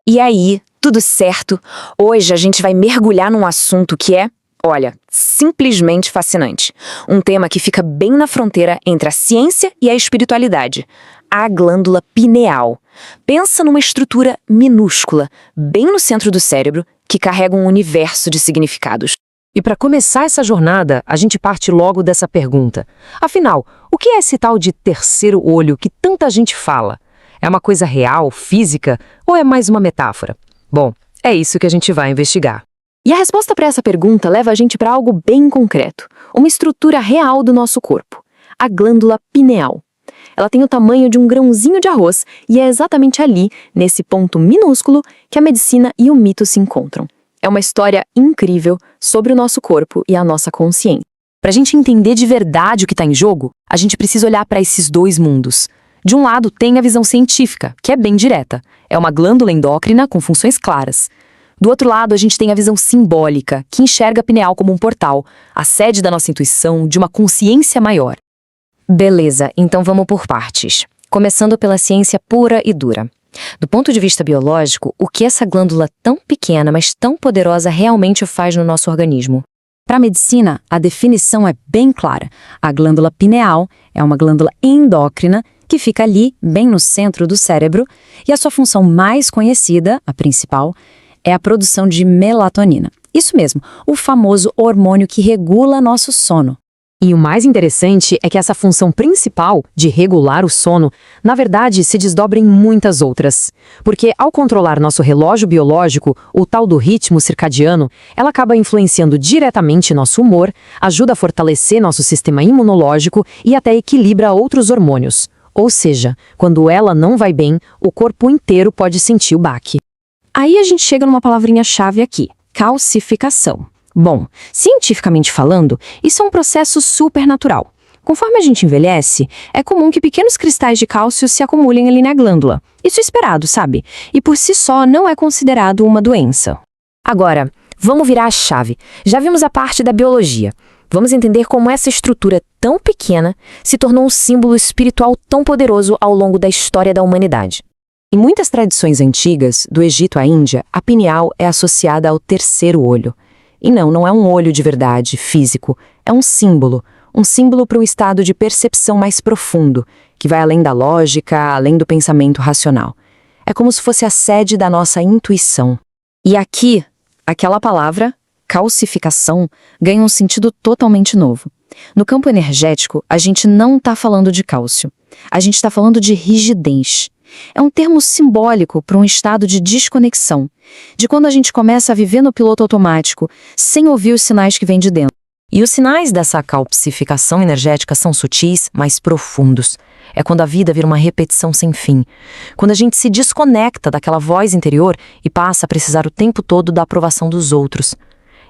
E aí, tudo certo? Hoje a gente vai mergulhar num assunto que é, olha, simplesmente fascinante. Um tema que fica bem na fronteira entre a ciência e a espiritualidade. A glândula pineal. Pensa numa estrutura minúscula, bem no centro do cérebro, que carrega um universo de significados. E para começar essa jornada, a gente parte logo dessa pergunta. Afinal, o que é esse tal de terceiro olho que tanta gente fala? É uma coisa real, física, ou é mais uma metáfora? Bom, é isso que a gente vai investigar. E a resposta para essa pergunta leva a gente para algo bem concreto, uma estrutura real do nosso corpo, a glândula pineal. Ela tem o tamanho de um grãozinho de arroz e é exatamente ali, nesse ponto minúsculo, que a medicina e o mito se encontram. É uma história incrível sobre o nosso corpo e a nossa consciência. Para a gente entender de verdade o que está em jogo, a gente precisa olhar para esses dois mundos. De um lado, tem a visão científica, que é bem direta. É uma glândula endócrina com funções claras. Do outro lado, a gente tem a visão simbólica, que enxerga a pineal como um portal, a sede da nossa intuição, de uma consciência maior. Beleza, então vamos por partes. Começando pela ciência pura e dura. Do ponto de vista biológico, o que essa glândula tão pequena, mas tão poderosa realmente faz no nosso organismo? Para a medicina, a definição é bem clara. A glândula pineal é uma glândula endócrina que fica ali, bem no centro do cérebro, e a sua função mais conhecida, a principal, é a produção de melatonina. Isso mesmo, o famoso hormônio que regula nosso sono. E o mais interessante é que essa função principal, de regular o sono, na verdade se desdobra em muitas outras. Porque ao controlar nosso relógio biológico, o tal do ritmo circadiano, ela acaba influenciando diretamente nosso humor, ajuda a fortalecer nosso sistema imunológico e até equilibra outros hormônios. Ou seja, quando ela não vai bem, o corpo inteiro pode sentir o baque. Aí a gente chega numa palavrinha-chave aqui, calcificação. Bom, cientificamente falando, isso é um processo supernatural. Conforme a gente envelhece, é comum que pequenos cristais de cálcio se acumulem ali na glândula. Isso é esperado, sabe? E por si só não é considerado uma doença. Agora, vamos virar a chave. Já vimos a parte da biologia. Vamos entender como essa estrutura tão pequena se tornou um símbolo espiritual tão poderoso ao longo da história da humanidade. Em muitas tradições antigas, do Egito à Índia, a pineal é associada ao terceiro olho. E não é um olho de verdade, físico, é um símbolo para um estado de percepção mais profundo, que vai além da lógica, além do pensamento racional. É como se fosse a sede da nossa intuição. E aqui, aquela palavra, calcificação, ganha um sentido totalmente novo. No campo energético, a gente não está falando de cálcio. A gente está falando de rigidez. É um termo simbólico para um estado de desconexão, de quando a gente começa a viver no piloto automático, sem ouvir os sinais que vêm de dentro. E os sinais dessa calcificação energética são sutis, mas profundos. É quando a vida vira uma repetição sem fim. Quando a gente se desconecta daquela voz interior e passa a precisar o tempo todo da aprovação dos outros.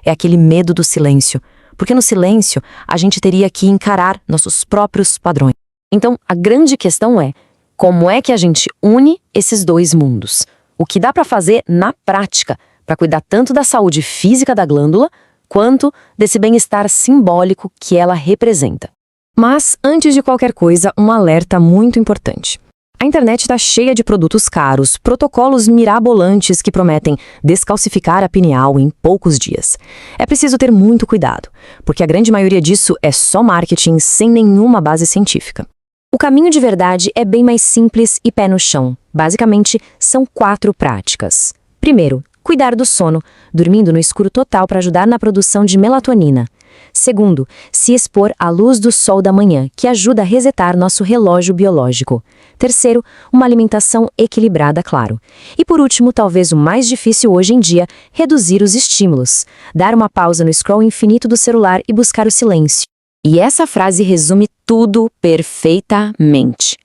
É aquele medo do silêncio, porque no silêncio a gente teria que encarar nossos próprios padrões. Então, a grande questão é: como é que a gente une esses dois mundos? O que dá para fazer na prática para cuidar tanto da saúde física da glândula, quanto desse bem-estar simbólico que ela representa? Mas, antes de qualquer coisa, um alerta muito importante. A internet está cheia de produtos caros, protocolos mirabolantes que prometem descalcificar a pineal em poucos dias. É preciso ter muito cuidado, porque a grande maioria disso é só marketing sem nenhuma base científica. O caminho de verdade é bem mais simples e pé no chão. Basicamente, são 4 práticas. Primeiro, cuidar do sono, dormindo no escuro total para ajudar na produção de melatonina. Segundo, se expor à luz do sol da manhã, que ajuda a resetar nosso relógio biológico. Terceiro, uma alimentação equilibrada, claro. E por último, talvez o mais difícil hoje em dia, reduzir os estímulos. Dar uma pausa no scroll infinito do celular e buscar o silêncio. E essa frase resume tudo perfeitamente.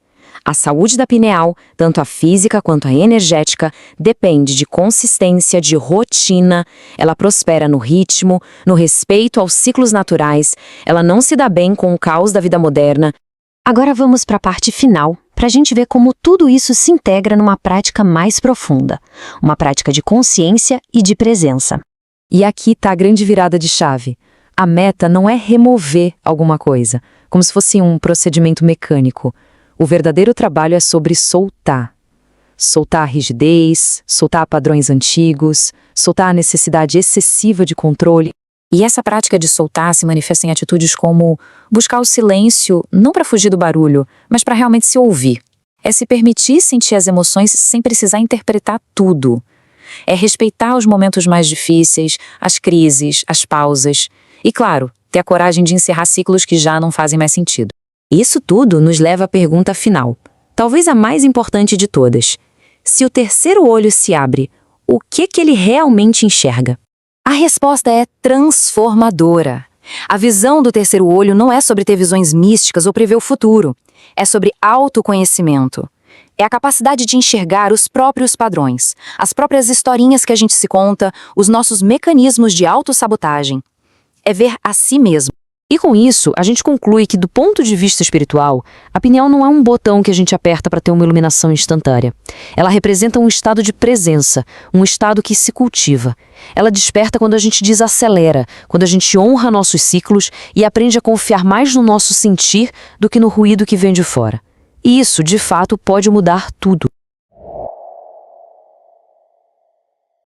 A saúde da pineal, tanto a física quanto a energética, depende de consistência, de rotina, ela prospera no ritmo, no respeito aos ciclos naturais, ela não se dá bem com o caos da vida moderna. Agora vamos para a parte final, para a gente ver como tudo isso se integra numa prática mais profunda, uma prática de consciência e de presença. E aqui está a grande virada de chave. A meta não é remover alguma coisa, como se fosse um procedimento mecânico. O verdadeiro trabalho é sobre soltar. soltar a rigidez, soltar padrões antigos, soltar a necessidade excessiva de controle. E essa prática de soltar se manifesta em atitudes como buscar o silêncio, não para fugir do barulho, mas para realmente se ouvir. É se permitir sentir as emoções sem precisar interpretar tudo. É respeitar os momentos mais difíceis, as crises, as pausas. E, claro, ter a coragem de encerrar ciclos que já não fazem mais sentido. Isso tudo nos leva à pergunta final, talvez a mais importante de todas. Se o terceiro olho se abre, o que ele realmente enxerga? A resposta é transformadora. A visão do terceiro olho não é sobre ter visões místicas ou prever o futuro. É sobre autoconhecimento. É a capacidade de enxergar os próprios padrões, as próprias historinhas que a gente se conta, os nossos mecanismos de autossabotagem. É ver a si mesmo. E com isso, a gente conclui que, do ponto de vista espiritual, a pineal não é um botão que a gente aperta para ter uma iluminação instantânea. Ela representa um estado de presença, um estado que se cultiva. Ela desperta quando a gente desacelera, quando a gente honra nossos ciclos e aprende a confiar mais no nosso sentir do que no ruído que vem de fora. E isso, de fato, pode mudar tudo.